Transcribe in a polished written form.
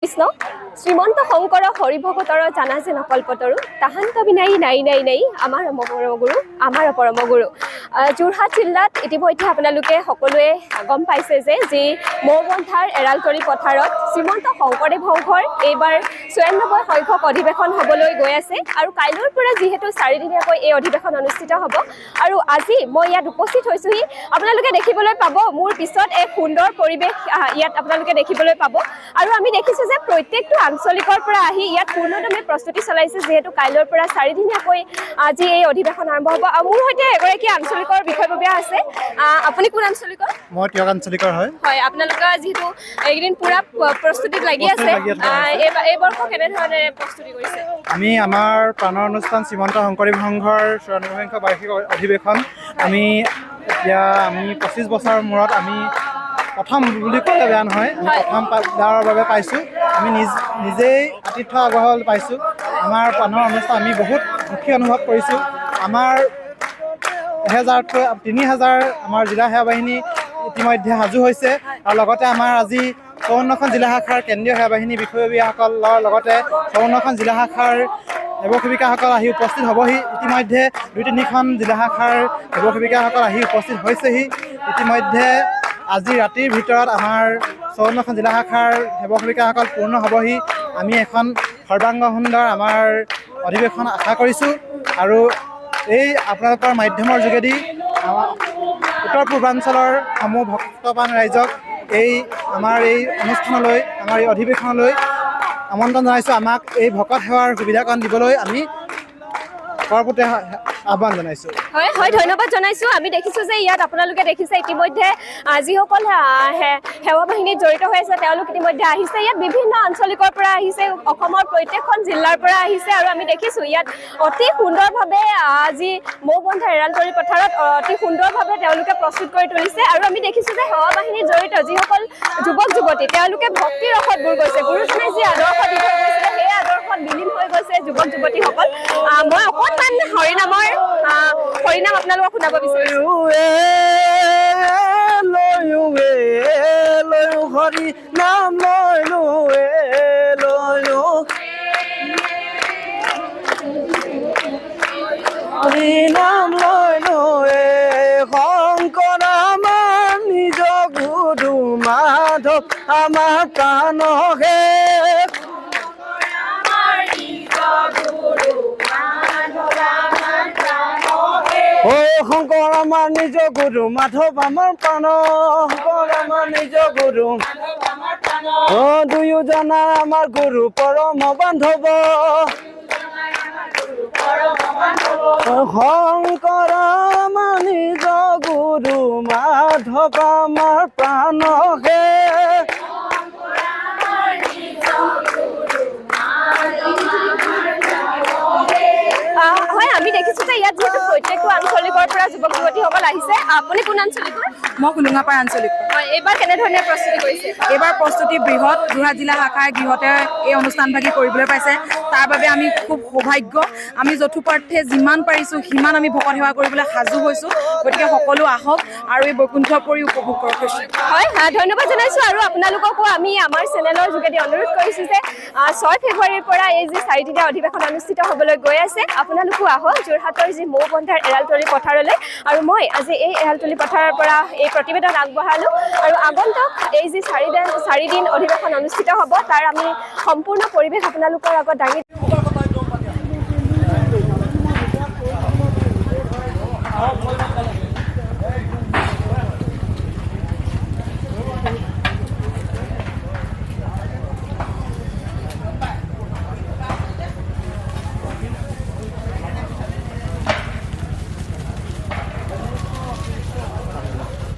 কৃষ্ণ শ্ৰীমন্ত শংকৰ হৰিভকতৰ জানা যে নকল্পতৰু তাহান্ত বিনাই নাই নাই নাই আমাৰ পৰমগুৰু আমাৰ পৰমগুৰু যোৰহাট জিলাত ইতিমধ্যে আপোনালোকে সকলোৱে গম পাইছে যে যি মৌবন্ধাৰ এৰালতলী পথাৰত শ্ৰীমন্ত শংকৰদেৱ সংঘৰ এইবাৰ ৯৪ সংখ্যক অধিৱেশন হ'বলৈ গৈ আছে আৰু কাইলৈৰ পৰা যিহেতু ৪ দিনীয়াকৈ এই অধিৱেশন অনুষ্ঠিত হ'ব আৰু আজি মই ইয়াত উপস্থিত হৈছোহি আপোনালোকে দেখিবলৈ পাব মোৰ পিছত এক সুন্দৰ পৰিৱেশ ইয়াত আপোনালোকে দেখিবলৈ পাব আৰু আমি দেখিছোঁ যে প্ৰত্যেকটো আঞ্চলিকৰ পৰা আহি ইয়াত পূৰ্ণদমে প্ৰস্তুতি চলাইছে যেহেতু কাইলৈৰ পৰা ৪ দিনীয়াকৈ আজি এই অধিৱেশন আৰম্ভ হ'ব আৰু মোৰ সৈতে এগৰাকী আঞ্চলিকৰ বিষয়ববীয়া আছে আপুনি কোন আঞ্চলিকৰ মই টিয়ক আঞ্চলিকৰ হয় হয় আপোনালোকে যিহেতু এইদিন পুৰা প্ৰস্তুতিত লাগি আছে এই বৰ্ষ কেনেধৰণে প্ৰস্তুতি কৰিছে আমি আমাৰ প্ৰাণৰ অনুষ্ঠান শ্ৰীমন্ত শংকৰদেৱ সংঘৰ ৯৪ সংখ্যক বাৰ্ষিক অধিৱেশন আমি ২৫ বছৰৰ মূৰত আমি প্ৰথম বুলি ক'লে বেয়া নহয় প্ৰথম বাৰৰ বাবে পাইছোঁ আমি নিজেই আতিথ্য আগবঢ়াব পাইছোঁ আমাৰ প্ৰাণৰ অনুষ্ঠান আমি বহুত সুখী অনুভৱ কৰিছোঁ আমাৰ ৩,০০০ আমাৰ জিলা সেৱা বাহিনী ইতিমধ্যে সাজু হৈছে আৰু লগতে আমাৰ আজি ৫৪খন জিলা শাখাৰ কেন্দ্ৰীয় সেৱা বাহিনী বিষয়ববীয়াসকলৰ লগতে ৫৪খন জিলা শাখাৰ সেৱক সেৱিকাসকল আহি উপস্থিত হ'বহি ইতিমধ্যে ২-৩খন জিলা শাখাৰ সেৱক সেৱিকাসকল আহি উপস্থিত হৈছেহি ইতিমধ্যে আজি ৰাতিৰ ভিতৰত আমাৰ ৫৪খন জিলা শাখাৰ সেৱক সেৱিকাসকল পূৰ্ণ হ'বহি আমি এখন সৰ্বাংগ সুন্দৰ আমাৰ অধিৱেশন আশা কৰিছোঁ আৰু এই আপোনালোকৰ মাধ্যমৰ যোগেদি উত্তৰ পূৰ্বাঞ্চলৰ সমূহ ভক্তবান ৰাইজক আমাৰ এই অনুষ্ঠানলৈ আমাৰ এই অধিৱেশনলৈ আমন্ত্ৰণ জনাইছোঁ আমাক এই ভকত সেৱাৰ সুবিধাকণ দিবলৈ আমি পৰৱৰ্তী আহ্বান জনাইছোঁ হয় হয় ধন্যবাদ জনাইছোঁ আমি দেখিছোঁ যে ইয়াত আপোনালোকে দেখিছে ইতিমধ্যে যিসকল সেৱা বাহিনীত জড়িত হৈ আছে তেওঁলোক ইতিমধ্যে আহিছে ইয়াত বিভিন্ন আঞ্চলিকৰ পৰা আহিছে অসমৰ প্ৰত্যেকখন জিলাৰ পৰা আহিছে আৰু আমি দেখিছোঁ ইয়াত অতি সুন্দৰভাৱে আজি মৌবন্ধা এৰালতলী পথাৰত অতি সুন্দৰভাৱে তেওঁলোকে প্ৰস্তুত কৰি তুলিছে আৰু আমি দেখিছোঁ যে সেৱা বাহিনীত জড়িত যিসকল যুৱক যুৱতী তেওঁলোকে ভক্তিৰ ৰসত বুৰ গৈছে গুৰুজনে যি আদৰ্শ দি থৈ গৈছিলে সেই আদৰ্শত বিলীন হৈ গৈছে যুৱক যুৱতীসকল মই অকণমান হৰিনাম আপোনালোকক শুনাব বিচাৰিছোঁ হৰি নাম লৈ হৰি নাম লৈ শংকৰ আমাৰ নিজ গুৰু মাধৱ আমাৰ প্ৰাণহে ও শংকৰ আমাৰ নিজ গুৰু মাধৱ আমাৰ প্ৰাণ শংকৰ আমাৰ নিজ গুৰু ও দুয়োজনা আমাৰ গুৰু পৰম বান্ধৱ শংকৰ আমাৰ নিজ গুৰু মাধৱ আমাৰ প্ৰাণ হে হয় আমি দেখিছোঁ যে ইয়াত যিহেতু প্ৰত্যেকটো আঞ্চলিকৰ পৰা যুৱক যুৱতীসকল আহিছে আপুনি কোন আঞ্চলিকৰ মই কুলুঙাপাৰ আঞ্চলিক হয় এইবাৰ কেনেধৰণে প্ৰস্তুতি কৰিছে এইবাৰ প্ৰস্তুতি বৃহৎ যোৰহাট জিলা শাখাৰ গৃহতে এই অনুষ্ঠানভাগি কৰিবলৈ পাইছে তাৰ বাবে আমি খুব সৌভাগ্য আমি যথোপাৰ্থে যিমান পাৰিছোঁ সিমান আমি ভকত সেৱা কৰিবলৈ সাজু হৈছোঁ গতিকে সকলো আহক আৰু এই বৈকুণ্ঠপুৰী উপভোগ কৰক হয় ধন্যবাদ জনাইছোঁ আৰু আপোনালোককো আমি আমাৰ চেনেলৰ যোগেদি অনুৰোধ কৰিছোঁ যে ৬ ফেব্ৰুৱাৰীৰ পৰা এই যি ৪ দিনীয়া অধিৱেশন অনুষ্ঠিত হ'বলৈ গৈ আছে আপোনালোকো আহক যোৰহাটৰ যি মৌবন্ধাৰ এৰালতলী পথাৰলৈ আৰু মই আজি এই এৰালতলী পথাৰৰ পৰা এই প্ৰতিবেদন আগবঢ়ালোঁ আৰু আগন্তুক এই যি ৪ দিন অধিৱেশন অনুষ্ঠিত হ'ব তাৰ আমি সম্পূৰ্ণ পৰিৱেশ আপোনালোকৰ আগত দাঙি